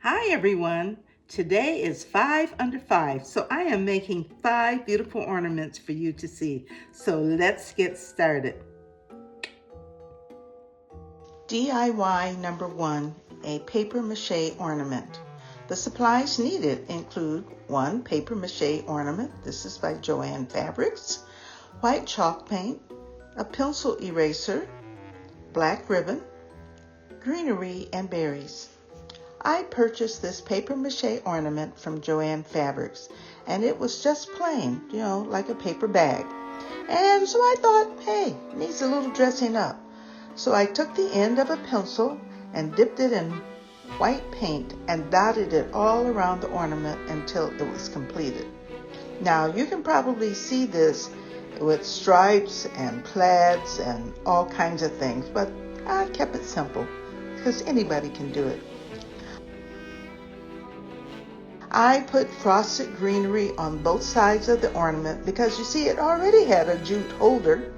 Hi everyone. Today is 5 under 5, so I am making 5 beautiful ornaments for you to see. So let's get started. DIY number 1, a paper mache ornament. The supplies needed include 1 paper mache ornament. This is by Joanne Fabrics. White chalk paint, a pencil eraser, black ribbon, greenery, and berries. I purchased this paper mache ornament from Joanne Fabrics, and it was just plain, like a paper bag. And so I thought, hey, needs a little dressing up. So I took the end of a pencil and dipped it in white paint and dotted it all around the ornament until it was completed. Now you can probably see this with stripes and plaids and all kinds of things, but I kept it simple because anybody can do it. I put frosted greenery on both sides of the ornament because you see it already had a jute holder,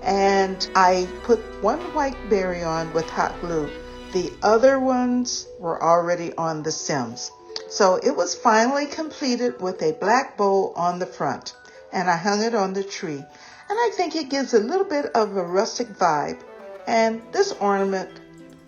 and I put 1 white berry on with hot glue. The other ones were already on the stems. So it was finally completed with a black bow on the front, and I hung it on the tree. And I think it gives a little bit of a rustic vibe. And this ornament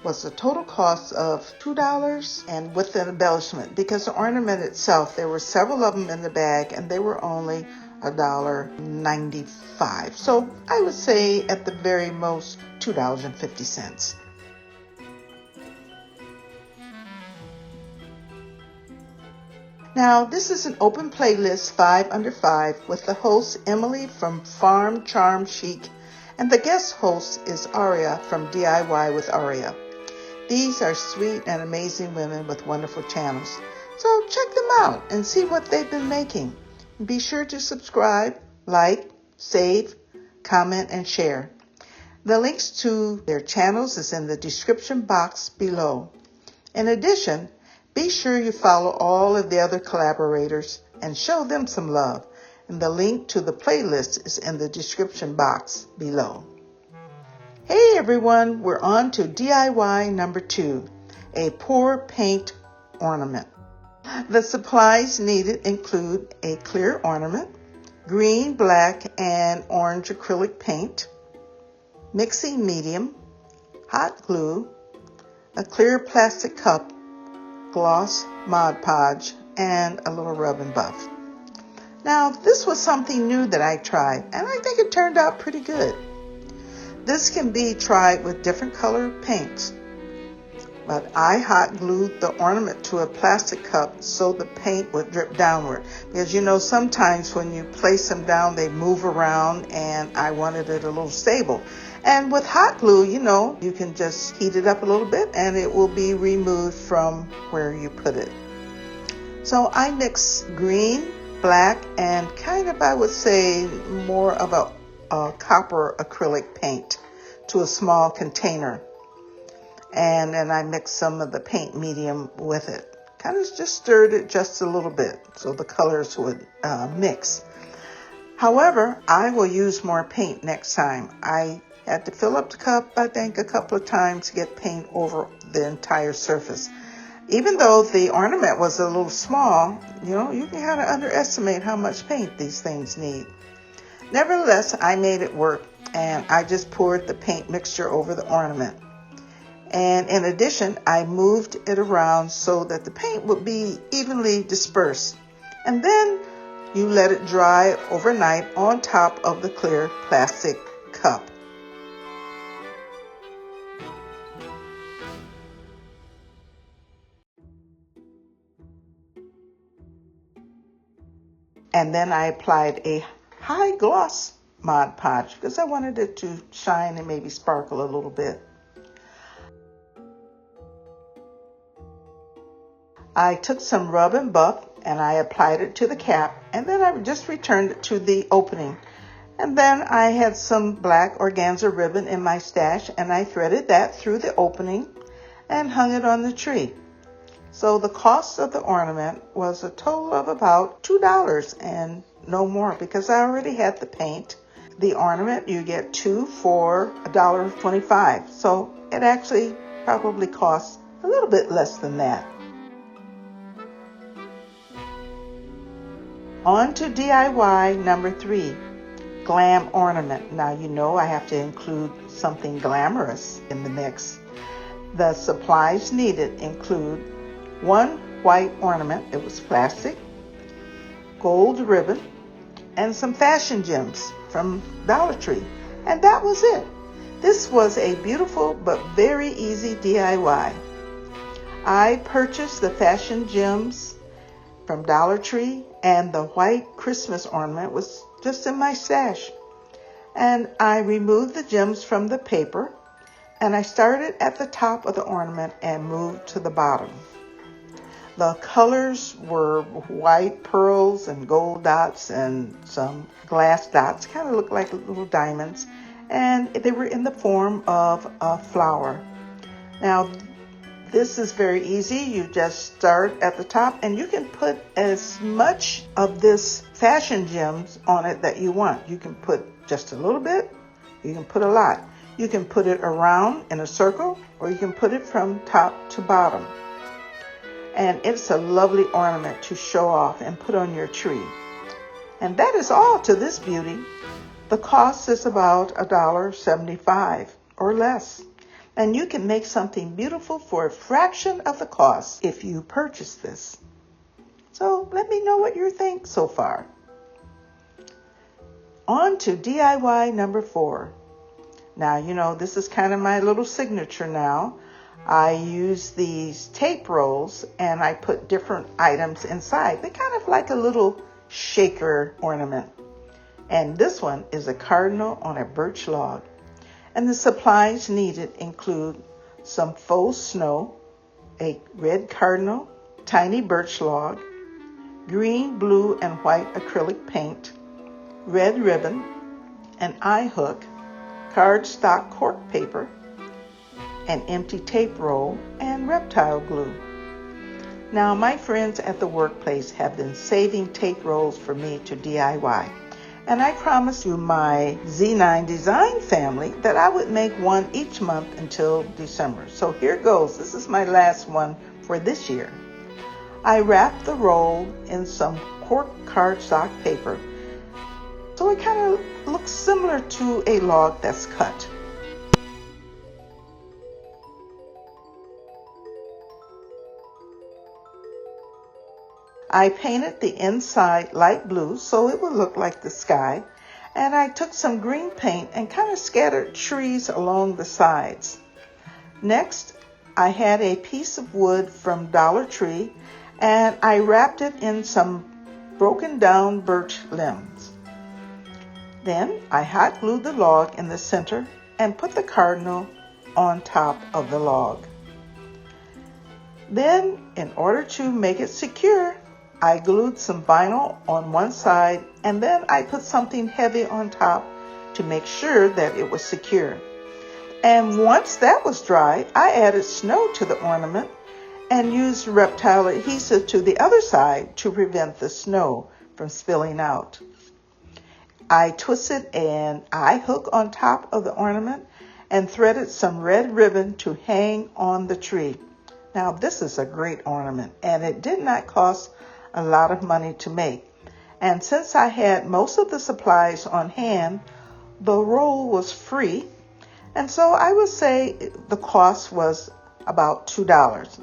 was a total cost of $2 and with an embellishment, because the ornament itself, there were several of them in the bag and they were only $1.95. So I would say at the very most $2.50. Now this is an open playlist 5 under 5 with the host Emily from Farm Charm Chic, and the guest host is Aria from DIY with Aria. These are sweet and amazing women with wonderful channels. So check them out and see what they've been making. Be sure to subscribe, like, save, comment, and share. The links to their channels is in the description box below. In addition, be sure you follow all of the other collaborators and show them some love. And the link to the playlist is in the description box below. Hey everyone, we're on to DIY number 2, a pour paint ornament. The supplies needed include a clear ornament, green, black, and orange acrylic paint, mixing medium, hot glue, a clear plastic cup, gloss Mod Podge, and a little rub and buff. Now this was something new that I tried, and I think it turned out pretty good. This can be tried with different colored paints, but I hot glued the ornament to a plastic cup so the paint would drip downward. Because sometimes when you place them down, they move around, and I wanted it a little stable. And with hot glue, you can just heat it up a little bit and it will be removed from where you put it. So I mixed green, black, and kind of, I would say, more of a copper acrylic paint to a small container, and then I mixed some of the paint medium with it. Kind of just stirred it just a little bit so the colors would mix. However, I will use more paint next time. I had to fill up the cup, I think, a couple of times to get paint over the entire surface. Even though the ornament was a little small, you can kind of underestimate how much paint these things need. Nevertheless, I made it work, and I just poured the paint mixture over the ornament. And in addition, I moved it around so that the paint would be evenly dispersed. And then you let it dry overnight on top of the clear plastic cup. And then I applied a high gloss Mod Podge because I wanted it to shine and maybe sparkle a little bit. I took some rub and buff and I applied it to the cap, and then I just returned it to the opening. And then I had some black organza ribbon in my stash, and I threaded that through the opening and hung it on the tree. So the cost of the ornament was a total of about $2 and no more, because I already had the paint. The ornament, you get 2 for $1.25. So it actually probably costs a little bit less than that. On to DIY number 3, glam ornament. Now you know I have to include something glamorous in the mix. The supplies needed include 1 white ornament, it was plastic, gold ribbon, and some fashion gems from Dollar Tree. And that was it. This was a beautiful but very easy DIY. I purchased the fashion gems from Dollar Tree, and the white Christmas ornament was just in my stash. And I removed the gems from the paper, and I started at the top of the ornament and moved to the bottom. The colors were white pearls and gold dots and some glass dots, kind of looked like little diamonds, and they were in the form of a flower. Now, this is very easy. You just start at the top, and you can put as much of this fashion gems on it that you want. You can put just a little bit, you can put a lot. You can put it around in a circle, or you can put it from top to bottom. And it's a lovely ornament to show off and put on your tree. And that is all to this beauty. The cost is about $1.75 or less. And you can make something beautiful for a fraction of the cost if you purchase this. So let me know what you think so far. On to DIY number 4. Now, you know, this is kind of my little signature now. I use these tape rolls and I put different items inside. They're kind of like a little shaker ornament. And this one is a cardinal on a birch log. And the supplies needed include some faux snow, a red cardinal, tiny birch log, green, blue, and white acrylic paint, red ribbon, an eye hook, cardstock cork paper, an empty tape roll, and reptile glue. Now, my friends at the workplace have been saving tape rolls for me to DIY. And I promised you my Z9 design family that I would make one each month until December. So here goes. This is my last one for this year. I wrapped the roll in some cork cardstock paper, so it kind of looks similar to a log that's cut. I painted the inside light blue so it would look like the sky, and I took some green paint and kind of scattered trees along the sides. Next, I had a piece of wood from Dollar Tree, and I wrapped it in some broken down birch limbs. Then I hot glued the log in the center and put the cardinal on top of the log. Then, in order to make it secure, I glued some vinyl on one side, and then I put something heavy on top to make sure that it was secure. And once that was dry, I added snow to the ornament and used reptile adhesive to the other side to prevent the snow from spilling out. I twisted an eye hook on top of the ornament and threaded some red ribbon to hang on the tree. Now, this is a great ornament, and it did not cost a lot of money to make. And since I had most of the supplies on hand, the roll was free. And so I would say the cost was about $2.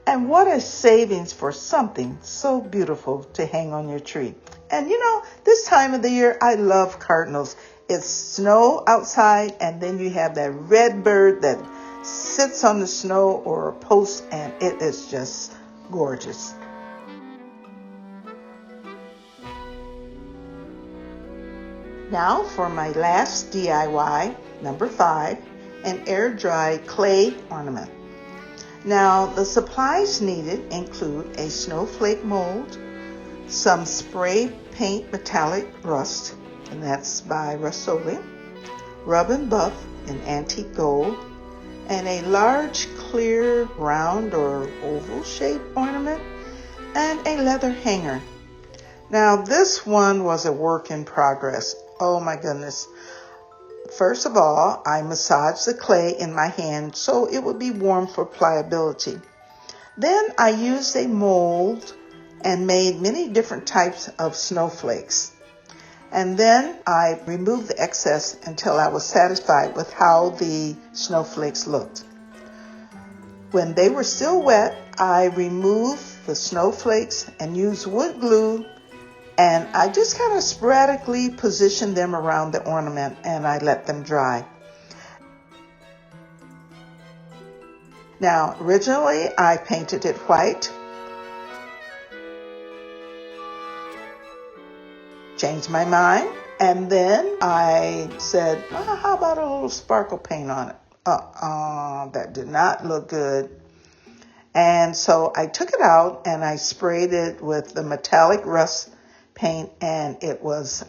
And what a savings for something so beautiful to hang on your tree. And you know, this time of the year, I love cardinals. It's snow outside, and then you have that red bird that sits on the snow or a post, and it is just gorgeous. Now for my last DIY, number 5, an air dry clay ornament. Now the supplies needed include a snowflake mold, some spray paint metallic rust, and that's by Rust-Oleum, rub and buff in antique gold, and a large clear round or oval shaped ornament, and a leather hanger. Now this one was a work in progress. Oh my goodness. First of all, I massaged the clay in my hand so it would be warm for pliability. Then I used a mold and made many different types of snowflakes. And then I removed the excess until I was satisfied with how the snowflakes looked. When they were still wet, I removed the snowflakes and used wood glue, and I just kind of sporadically positioned them around the ornament and I let them dry. Now, originally I painted it white, changed my mind, and then I said, how about a little sparkle paint on it? That did not look good. And so I took it out and I sprayed it with the metallic rust paint, and it was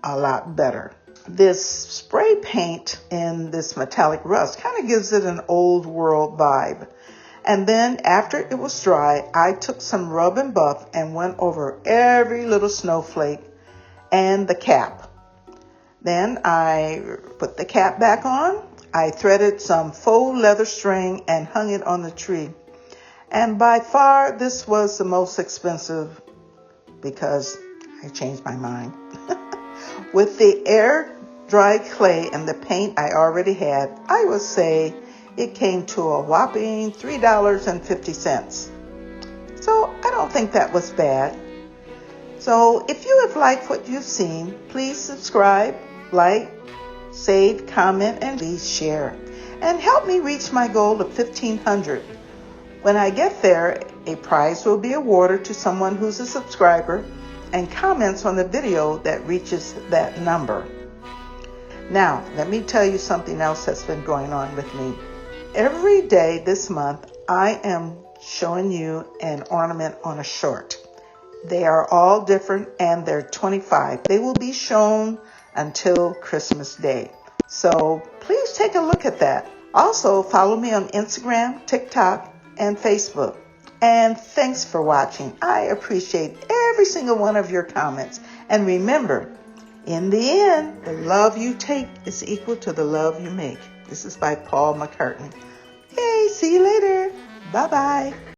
a lot better. This spray paint in this metallic rust kind of gives it an old world vibe. And then after it was dry, I took some rub and buff and went over every little snowflake and the cap. Then I put the cap back on. I threaded some faux leather string and hung it on the tree. And by far, this was the most expensive because I changed my mind. With the air dry clay and the paint I already had, I would say it came to a whopping $3.50. So I don't think that was bad. So if you have liked what you've seen, please subscribe, like, save, comment, and please share. And help me reach my goal of 1,500. When I get there, a prize will be awarded to someone who's a subscriber and comments on the video that reaches that number. Now, let me tell you something else that's been going on with me. Every day this month, I am showing you an ornament on a short. They are all different and they're 25. They will be shown until Christmas Day. So please take a look at that. Also, follow me on Instagram, TikTok, and Facebook. And thanks for watching. I appreciate every single one of your comments. And remember, in the end, the love you take is equal to the love you make. This is by Paul McCartney. Hey, see you later. Bye-bye.